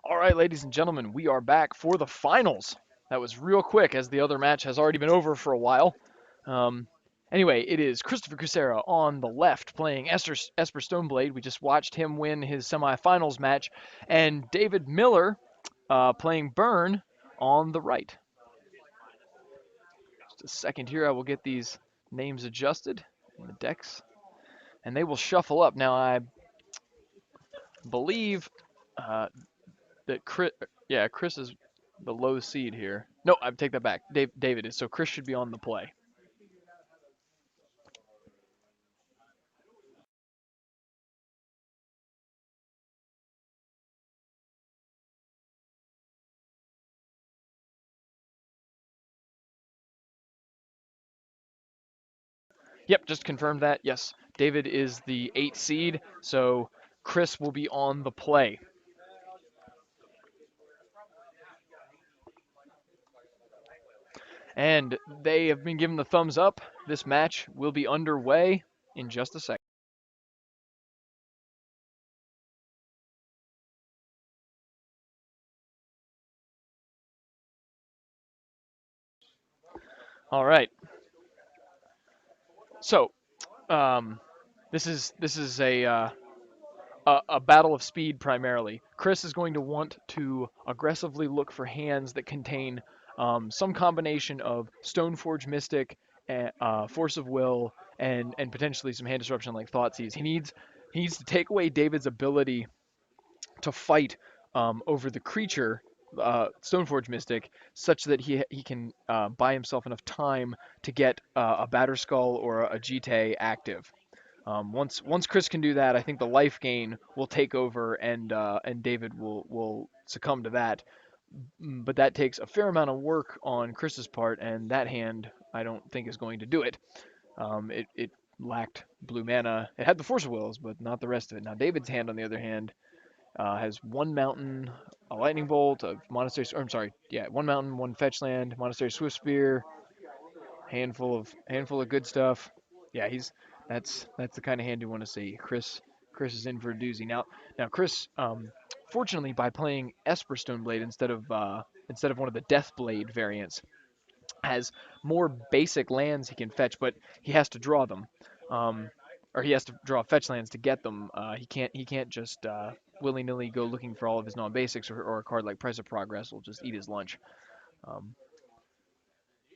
All right, ladies and gentlemen, we are back for the finals. That was real quick, as the other match has already been over for a while. Um, anyway, it is Christopher Kucera on the left playing Esper Stoneblade. We just watched him win his semifinals match, and David Miller playing Burn on the right. Just a second here, I will get these names adjusted in the decks, and they will shuffle up. Now, I believe uh, that Chris is the low seed here. No, I take that back. David is. So Chris should be on the play. Yep, just confirmed that. Yes, David is the 8 seed, so Chris will be on the play. And they have been given the thumbs up. This match will be underway in just a second. All right. So, um, this is a battle of speed primarily. Chris is going to want to aggressively look for hands that contain some combination of Stoneforge Mystic, Force of Will, and potentially some hand disruption like Thoughtseize. He needs to take away David's ability to fight over the creature. Stoneforge Mystic, such that he can buy himself enough time to get a Batterskull or a Jite active. Once Chris can do that, I think the life gain will take over, and David will succumb to that. But that takes a fair amount of work on Chris's part, and that hand I don't think is going to do it. It lacked blue mana. It had the Force of Wills, but not the rest of it. Now David's hand, on the other hand, has one mountain, a lightning bolt, a monastery. Or, I'm sorry, yeah, one mountain, one fetch land, monastery swift spear, handful of good stuff. Yeah, he's that's the kind of hand you want to see. Chris is in for a doozy. Now Chris, fortunately, by playing Esper Stoneblade instead of one of the Deathblade variants, has more basic lands he can fetch, but he has to draw them, um, or he has to draw fetch lands to get them. He can't just willy nilly go looking for all of his non basics, or a card like Price of Progress will just eat his lunch. Um,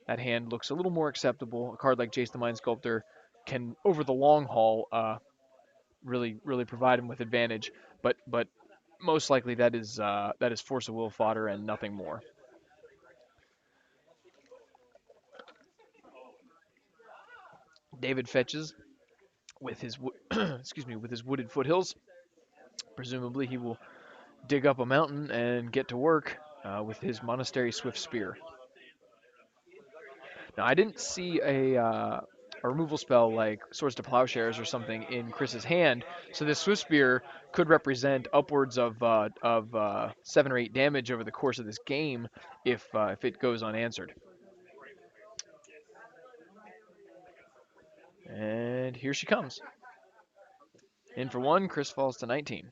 that hand looks a little more acceptable. A card like Jace the Mind Sculptor can, over the long haul, really provide him with advantage. But most likely that is Force of Will fodder and nothing more. David fetches with his excuse me, with his wooded foothills. Presumably he will dig up a mountain and get to work with his Monastery Swift Spear. Now I didn't see a removal spell like Swords to Plowshares or something in Chris's hand, so this Swift Spear could represent upwards of 7 or 8 damage over the course of this game if it goes unanswered. And here she comes. In for one, Chris falls to 19.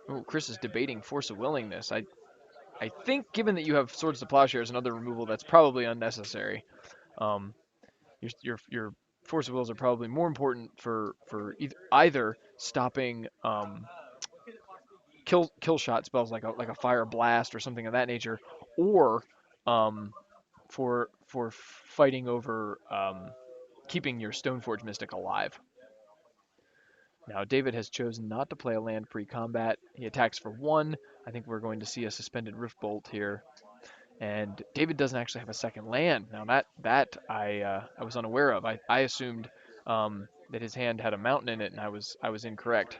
Oh, Chris is debating Force of Willingness. I think, given that you have Swords to Plowshares and other removal, that's probably unnecessary. Um, your Force of Wills are probably more important for either stopping kill shot spells like a Fire Blast or something of that nature, or um, for fighting over keeping your Stoneforge Mystic alive. Now, David has chosen not to play a land pre-combat. He attacks for one. I think we're going to see a suspended Riftbolt here. And David doesn't actually have a second land. Now that I was unaware of. I assumed that his hand had a mountain in it, and I was incorrect.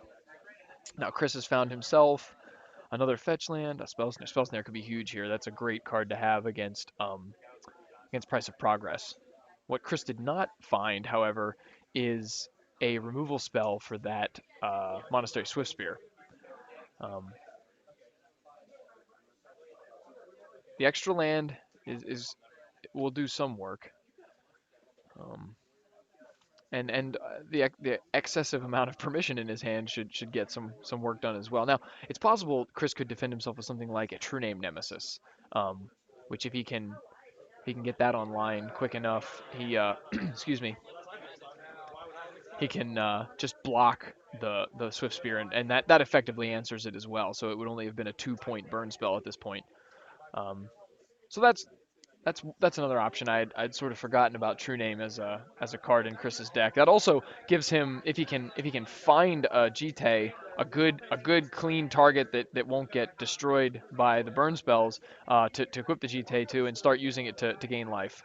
Now Chris has found himself another fetch land. A Spellsnare. Spellsnare could be huge here. That's a great card to have against Price of Progress. What Chris did not find, however, is a removal spell for that Monastery Swift Spear. Um, the extra land is will do some work. Um, the excessive amount of permission in his hand should get some work done as well. Now, it's possible Chris could defend himself with something like a True Name Nemesis, which if he can get that online quick enough, he excuse me, he can just block the Swift Spear, and that effectively answers it as well. So it would only have been a 2-point burn spell at this point. Um, so that's another option. I'd sort of forgotten about True Name as a card in Chris's deck. That also gives him, if he can find a Jite, a good clean target that won't get destroyed by the burn spells, to equip the Jite to and start using it to gain life.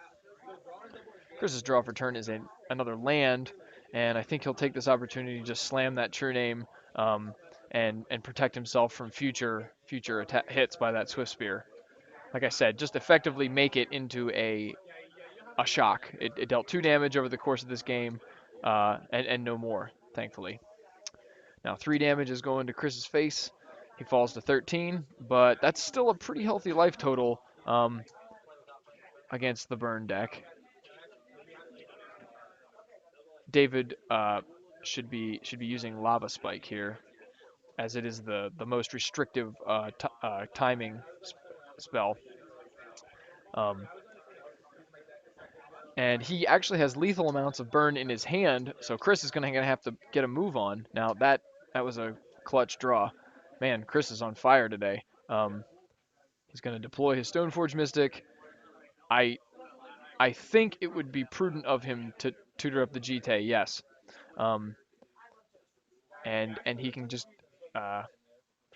Chris's draw for turn is another land, and I think he'll take this opportunity to just slam that True Name, um, and protect himself from future hits by that Swift Spear. Like I said, just effectively make it into a shock. It dealt 2 damage over the course of this game, and no more, thankfully. Now 3 damage is going to Chris's face. He falls to 13, but that's still a pretty healthy life total, against the burn deck. David should be using Lava Spike here, as it is the most restrictive timing spell. Um, and he actually has lethal amounts of burn in his hand, so Chris is gonna have to get a move on. Now that was a clutch draw. Man, Chris is on fire today. He's gonna deploy his Stoneforge Mystic. I I think it would be prudent of him to tutor up the Jite, yes. Um, and he can just uh,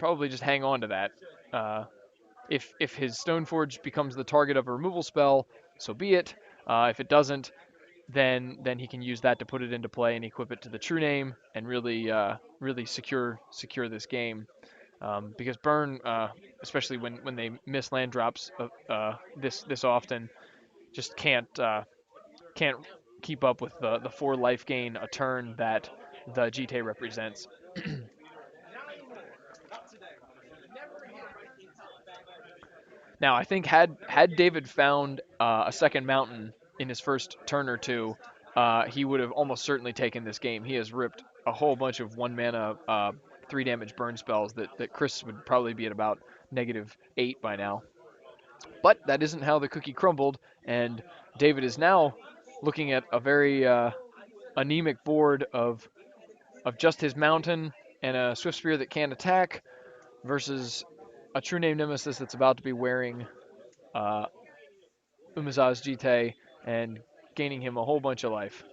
probably just hang on to that. Uh, if his Stoneforge becomes the target of a removal spell, so be it. If it doesn't, then he can use that to put it into play and equip it to the True Name and really secure this game. Because burn, especially when they miss land drops this often, just can't keep up with the 4 life gain a turn that the Jite represents. Now, I think had David found a second mountain in his first turn or two, he would have almost certainly taken this game. He has ripped a whole bunch of 1 mana 3 damage burn spells that Chris would probably be at about -8 by now. But that isn't how the cookie crumbled, and David is now looking at a very anemic board of just his mountain and a Swift Spear that can't attack versus a True Name Nemesis that's about to be wearing uh, Umaza's Jite and gaining him a whole bunch of life.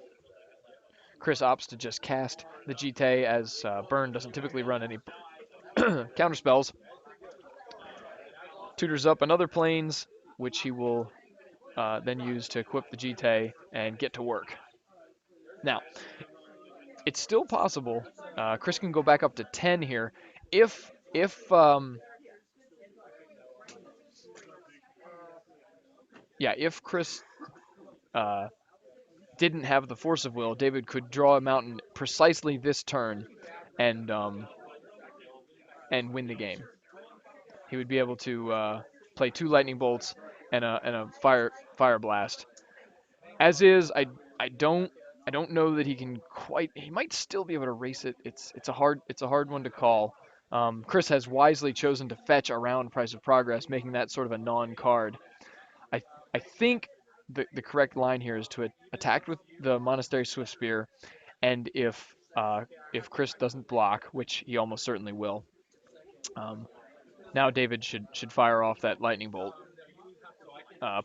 Chris opts to just cast the Jite as Burn doesn't typically run any counter spells. Tutors up another Plains, which he will then use to equip the Jite and get to work. Now, it's still possible. Chris can go back up to 10 here if Chris uh, didn't have the force of will, David could draw a mountain precisely this turn and win the game. He would be able to play 2 lightning bolts and a fire blast. As is, I don't know that he can quite. He might still be able to race it. It's a hard one to call. Chris has wisely chosen to fetch around Price of Progress, making that sort of a non-card. I I think the correct line here is to attack with the Monastery Swift Spear, and if Chris doesn't block, which he almost certainly will, um, now David should fire off that lightning bolt,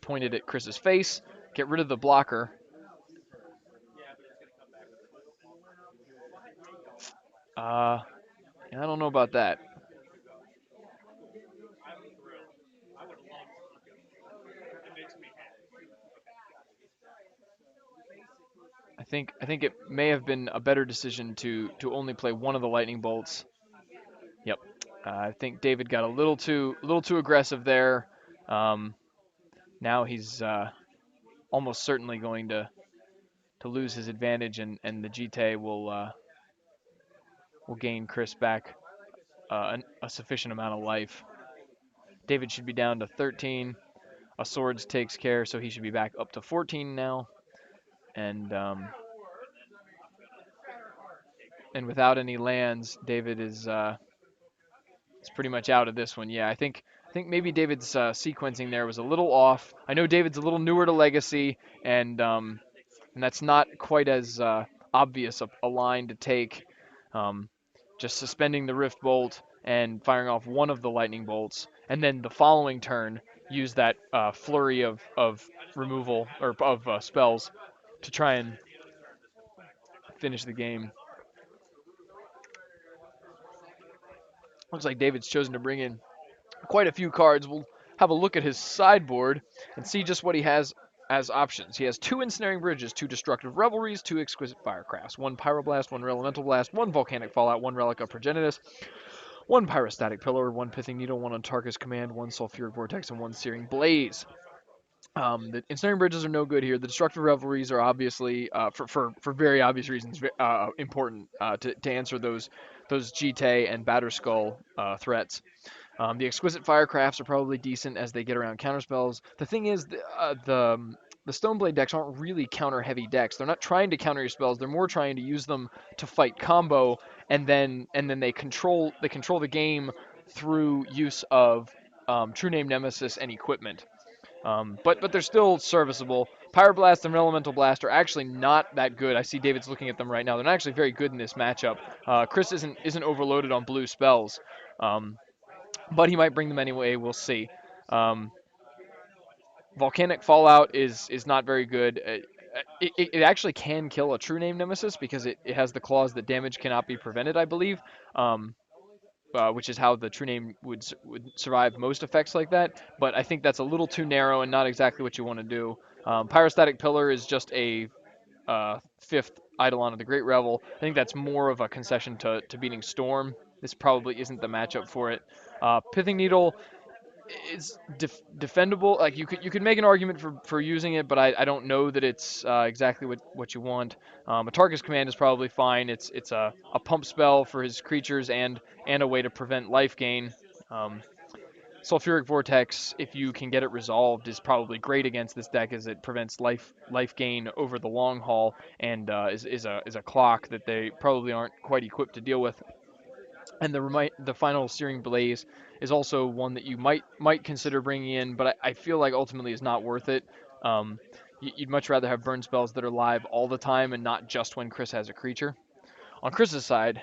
pointed at Chris's face, get rid of the blocker. Uh, I don't know about that. I think it may have been a better decision to only play one of the lightning bolts. Yep. I think David got a little too aggressive there. Um, Now he's almost certainly going to lose his advantage, and the Jite will gain Chris back a sufficient amount of life. David should be down to 13. A swords takes care, so he should be back up to 14 now. And and without any lands, David is pretty much out of this one. Yeah, I think maybe David's sequencing there was a little off. I know David's a little newer to Legacy, and that's not quite as obvious a line to take. Um, just suspending the Rift Bolt and firing off one of the Lightning Bolts, and then the following turn use that flurry of removal or of spells to try and finish the game. Looks like David's chosen to bring in quite a few cards. We'll have a look at his sideboard and see just what he has as options. He has 2 Ensnaring Bridges, 2 Destructive Revelries, 2 Exquisite Firecrafts, 1 Pyroblast, 1 Elemental Blast, 1 Volcanic Fallout, 1 Relic of Progenitus, 1 Pyrostatic Pillar, 1 Pithing Needle, 1 Antarcus Command, 1 Sulfuric Vortex, and 1 Searing Blaze. The Ensnaring Bridges are no good here. The Destructive Revelries are obviously, for very obvious reasons, important to answer those GT and Batterskull threats. The Exquisite Firecrafts are probably decent as they get around counterspells. The thing is, the Stoneblade decks aren't really counter-heavy decks. They're not trying to counter your spells. They're more trying to use them to fight combo, and then they control the game through use of True Name Nemesis and equipment. But they're still serviceable. Pyroblast and Elemental Blast are actually not that good. I see David's looking at them right now. They're not actually very good in this matchup. Chris isn't overloaded on blue spells. But he might bring them anyway. We'll see. Um, Volcanic Fallout is not very good. It actually can kill a True Name Nemesis because it has the clause that damage cannot be prevented, I believe, which is how the True Name would survive most effects like that. But I think that's a little too narrow and not exactly what you want to do. Pyrostatic Pillar is just a 5th Eidolon of the Great Revel. I think that's more of a concession to beating Storm. This probably isn't the matchup for it. Pithing Needle is defendable. Like you could make an argument for using it, but I don't know that it's exactly what you want. Atarka's Command is probably fine. It's a pump spell for his creatures and a way to prevent life gain. Um, Sulfuric Vortex, if you can get it resolved, is probably great against this deck as it prevents life gain over the long haul and is a clock that they probably aren't quite equipped to deal with. And the final Searing Blaze is also one that you might consider bringing in, but I feel like ultimately is not worth it. Um, you'd much rather have burn spells that are live all the time and not just when Chris has a creature. On Chris's side,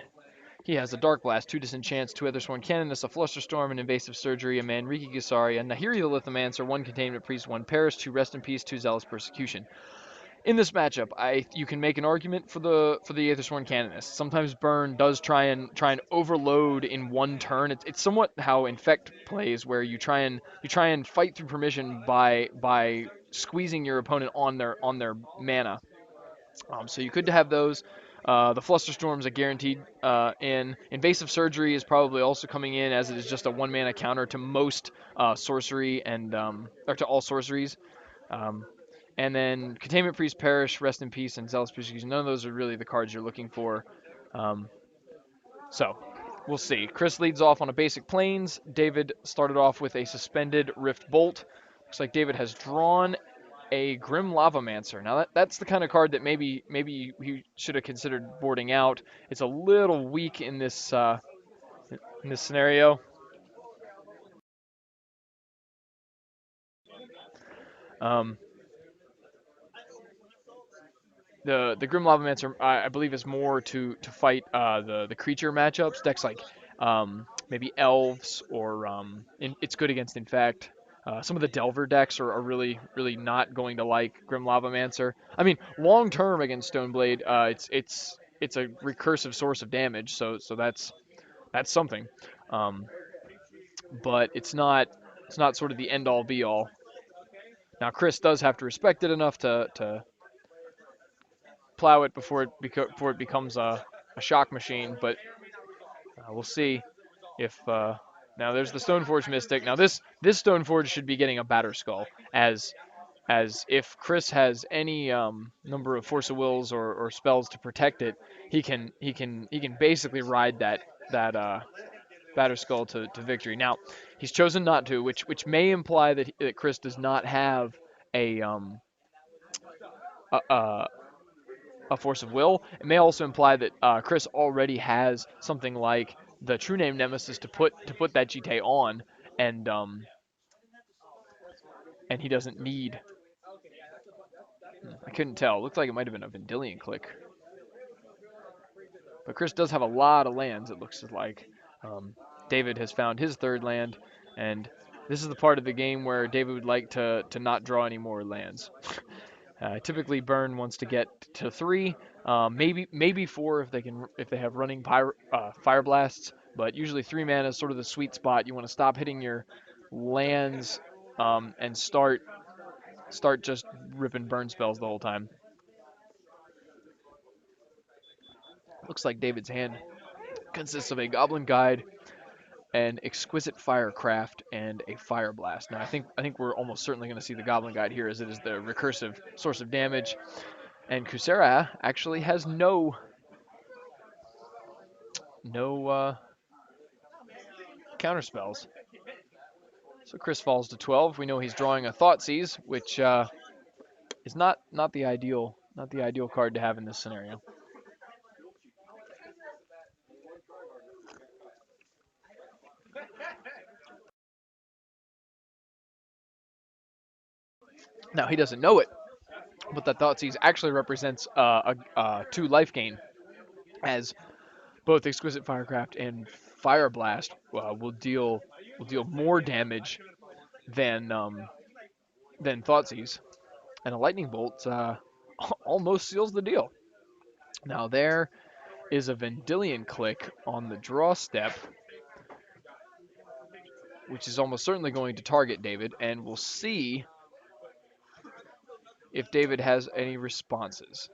he has a Dark Blast, 2 Disenchants, 2 Ethersworn Canoness, a Flusterstorm, an Invasive Surgery, a Manriki Gisari, a Nahiri the Lithomancer, 1 Containment Priest, 1 Perish, 2 Rest in Peace, 2 Zealous Persecution. In this matchup, you can make an argument for the Aethersworn Canoness. Sometimes burn does try and overload in one turn. It's somewhat how Infect plays, where you try and fight through permission by squeezing your opponent on their mana. So you could have those. The Flusterstorm's a guaranteed in. Invasive Surgery is probably also coming in, as it is just a 1 mana counter to most sorcery and or to all sorceries. Um, and then Containment Priest, Perish, Rest in Peace, and Zealous Persecution. None of those are really the cards you're looking for. So we'll see. Chris leads off on a basic Plains. David started off with a suspended Rift Bolt. Looks like David has drawn a Grim Lavamancer. Now that's the kind of card that maybe he should have considered boarding out. It's a little weak in this scenario. Um, the Grim Lavamancer, I believe, is more to fight the creature matchups. Decks like maybe Elves or it's good against Infect. Some of the Delver decks are really not going to like Grim Lavamancer. I mean, long term against Stoneblade, it's a recursive source of damage, so that's something. Um, but it's not sort of the end all be all. Now Chris does have to respect it enough to plow it before it becomes a shock machine. But we'll see if now there's the Stoneforge Mystic. Now this Stoneforge should be getting a Batterskull as if Chris has any number of Force of Wills or spells to protect it, he can basically ride that Batterskull to victory. Now he's chosen not to, which may imply that Chris does not have a a force of will. It may also imply that Chris already has something like the True Name Nemesis to put that GT on, and and he doesn't need. I couldn't tell. It looked like it might have been a Vendilion click. But Chris does have a lot of lands, it looks like. Um, David has found his third land, and this is the part of the game where David would like to not draw any more lands. Typically, Burn wants to get to 3, maybe 4 if they have running fire blasts. But usually 3 mana is sort of the sweet spot. You want to stop hitting your lands and start just ripping burn spells the whole time. Looks like David's hand consists of a Goblin Guide, an Exquisite Firecraft, and a Fire Blast. Now, I think we're almost certainly going to see the Goblin Guide here, as it is the recursive source of damage. And Kucera actually has no counter spells. So Chris falls to 12. We know he's drawing a Thoughtseize, which is not the ideal card to have in this scenario. Now he doesn't know it, but that Thoughtseize actually represents a 2 life gain, as both Exquisite Firecraft and Fire Blast will deal more damage than Thoughtseize, and a Lightning Bolt almost seals the deal. Now there is a Vendilion click on the draw step, which is almost certainly going to target David, and we'll see if David has any responses.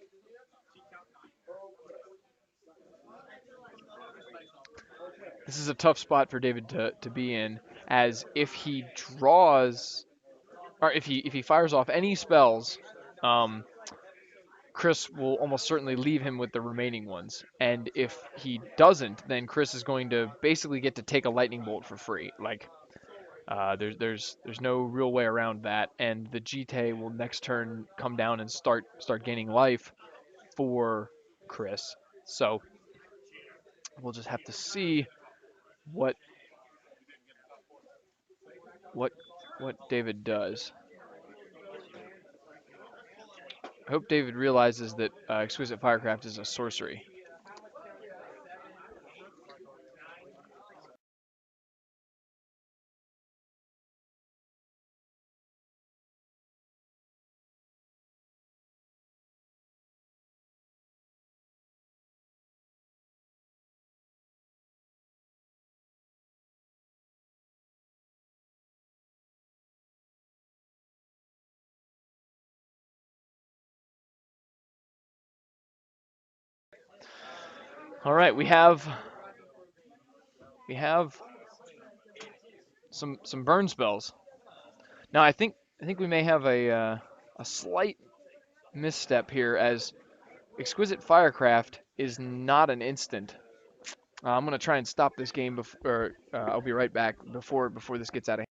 This is a tough spot for David to be in, as if he draws, or if he fires off any spells, Chris will almost certainly leave him with the remaining ones. And if he doesn't, then Chris is going to basically get to take a Lightning Bolt for free. Like, there's no real way around that. And the GT will next turn come down and start gaining life for Chris. So we'll just have to see what David does. I hope David realizes that Exquisite Firecraft is a sorcery. All right, we have some burn spells. Now I think we may have a slight misstep here, as Exquisite Firecraft is not an instant. I'm gonna try and stop this game before. I'll be right back before this gets out of hand.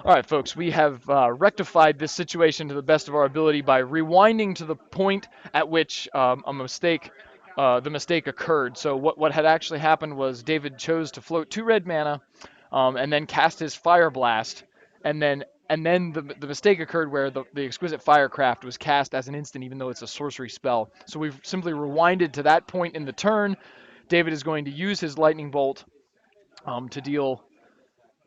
All right, folks, we have rectified this situation to the best of our ability by rewinding to the point at which the mistake occurred. So what had actually happened was David chose to float 2 red mana, and then cast his Fire Blast, and then the mistake occurred where the Exquisite Firecraft was cast as an instant, even though it's a sorcery spell. So we've simply rewinded to that point in the turn. David is going to use his Lightning Bolt to deal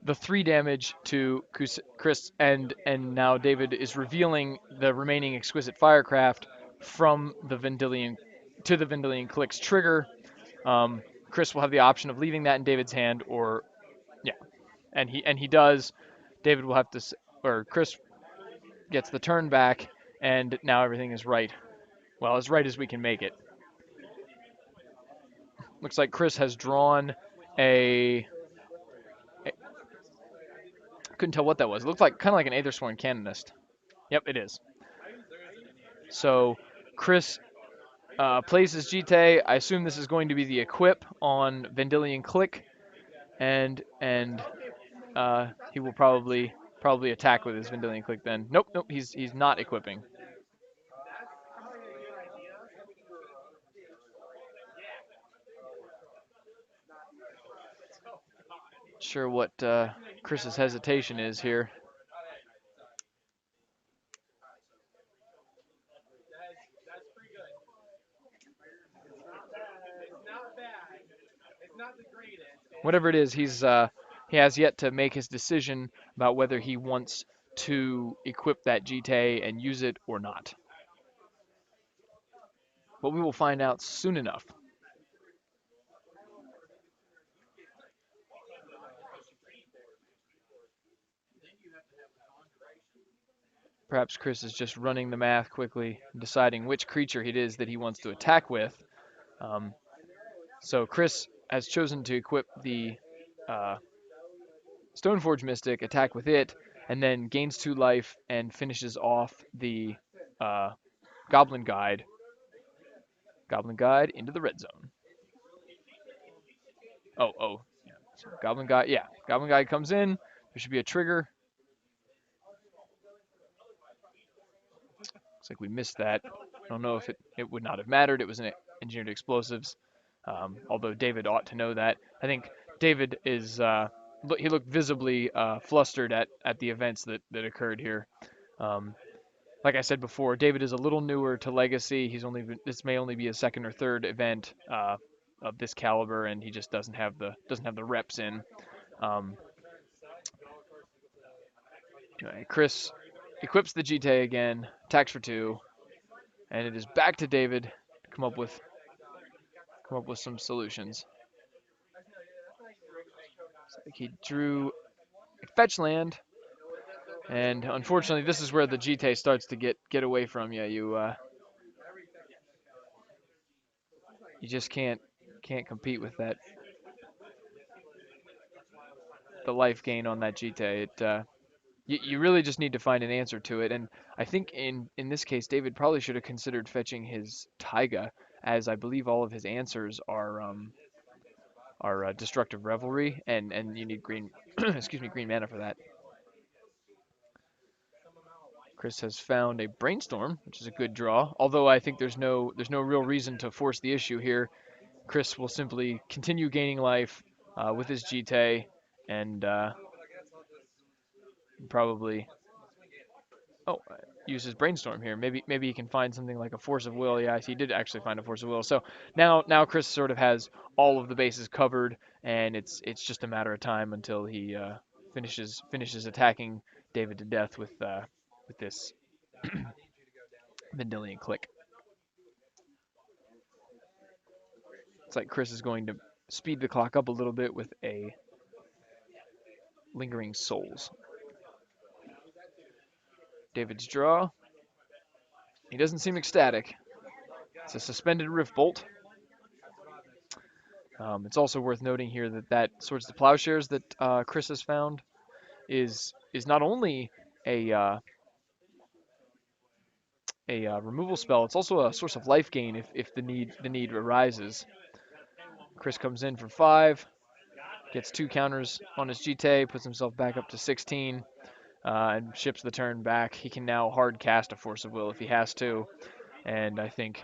the 3 damage to Chris, and now David is revealing the remaining Exquisite Firecraft from the Vendilion to the Vendilion Click's trigger. Chris will have the option of leaving that in David's hand, or yeah, and he does. David will have to, or Chris gets the turn back, and now everything is right. Well, as right as we can make it. Looks like Chris has drawn a couldn't tell what that was. It looked like kind of like an Aethersworn Canonist. Yep, it is. So Chris plays his GT. I assume this is going to be the equip on Vendilion Click, and he will probably attack with his Vendilion Click then. Nope, he's not equipping. Sure what Chris's hesitation is here. Whatever it is, he has yet to make his decision about whether he wants to equip that GT and use it or not. But we will find out soon enough. Perhaps Chris is just running the math quickly, deciding which creature it is that he wants to attack with. So Chris has chosen to equip the Stoneforge Mystic, attack with it, and then gains 2 life and finishes off the Goblin Guide. Goblin Guide into the red zone. Oh. Yeah. So Goblin Guide, yeah. Goblin Guide comes in. There should be a trigger. Looks like we missed that. I don't know if it would not have mattered. It was an engineered explosives. Although David ought to know that. I think David is he looked visibly flustered at the events that occurred here. Like I said before, David is a little newer to Legacy. This may only be a second or third event of this caliber, and he just doesn't have the reps in. Anyway, Chris equips the GT again, attacks for 2, and it is back to David to come up with some solutions. So he drew a fetch land, and unfortunately, this is where the GT starts to get away from you. You just can't compete with that. The life gain on that GT. You really just need to find an answer to it, and I think in this case, David probably should have considered fetching his Taiga, as I believe all of his answers are Destructive Revelry, and you need green green mana for that. Chris has found a Brainstorm, which is a good draw. Although I think there's no real reason to force the issue here. Chris will simply continue gaining life with his GT, and probably use his Brainstorm here. Maybe he can find something like a Force of Will. Yeah, he did actually find a Force of Will. So now Chris sort of has all of the bases covered, and it's just a matter of time until he finishes attacking David to death with this Vendilion Click. It's like Chris is going to speed the clock up a little bit with a Lingering Souls. David's draw. He doesn't seem ecstatic. It's a Suspended Rift Bolt. It's also worth noting here that Swords to Plowshares that Chris has found is not only a removal spell, it's also a source of life gain if the need arises. Chris comes in for 5, gets 2 counters on his GT, puts himself back up to 16. and ships the turn back. He can now hard cast a Force of Will if he has to, and I think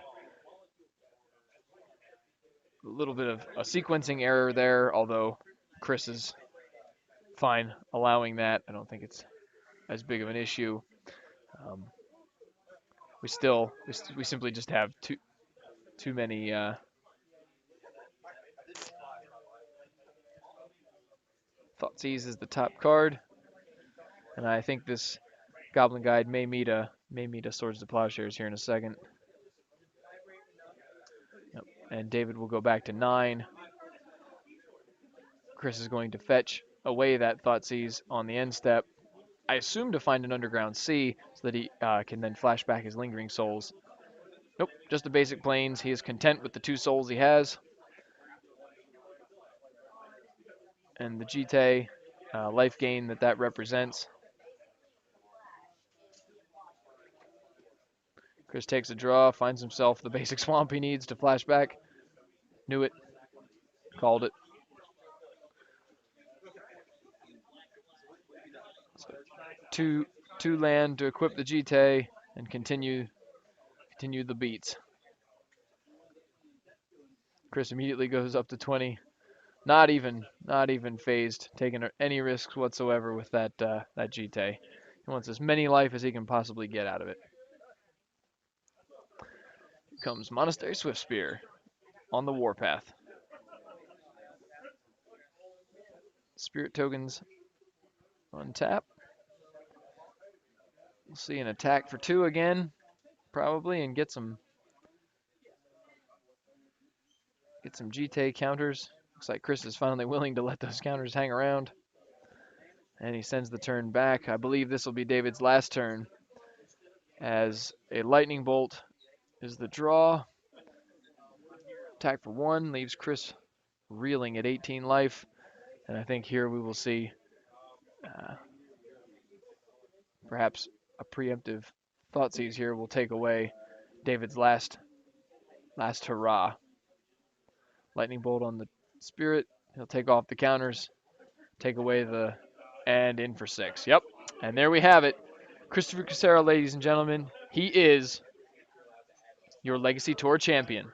a little bit of a sequencing error there, although Chris is fine allowing that. I don't think it's as big of an issue. Um, we simply just have too many Thoughtseize is the top card, and I think this Goblin Guide may meet a Swords to Plowshares here in a second. Yep. And David will go back to 9. Chris is going to fetch away that Thoughtseize on the end step. I assume to find an Underground Sea so that he can then flash back his Lingering Souls. Nope, just the basic planes. He is content with the 2 souls he has. And the Jite life gain that represents. Chris takes a draw, finds himself the basic swamp he needs to flash back. Knew it. Called it. So two land to equip the Jite and continue the beats. Chris immediately goes up to 20. Not even phased, taking any risks whatsoever with that Jite. He wants as many life as he can possibly get out of it. Here comes Monastery Swiftspear on the warpath. Spirit tokens untap. We'll see an attack for 2 again, probably, and get some Jite counters. Looks like Chris is finally willing to let those counters hang around. And he sends the turn back. I believe this will be David's last turn, as a Lightning Bolt is the draw. Attack for 1 leaves Chris reeling at 18 life. And I think here we will see perhaps a preemptive Thoughtseize here will take away David's last hurrah. Lightning Bolt on the Spirit. He'll take off the counters, take away the, and in for 6. Yep. And there we have it. Christopher Kucera, ladies and gentlemen. He is your Legacy Tour champion.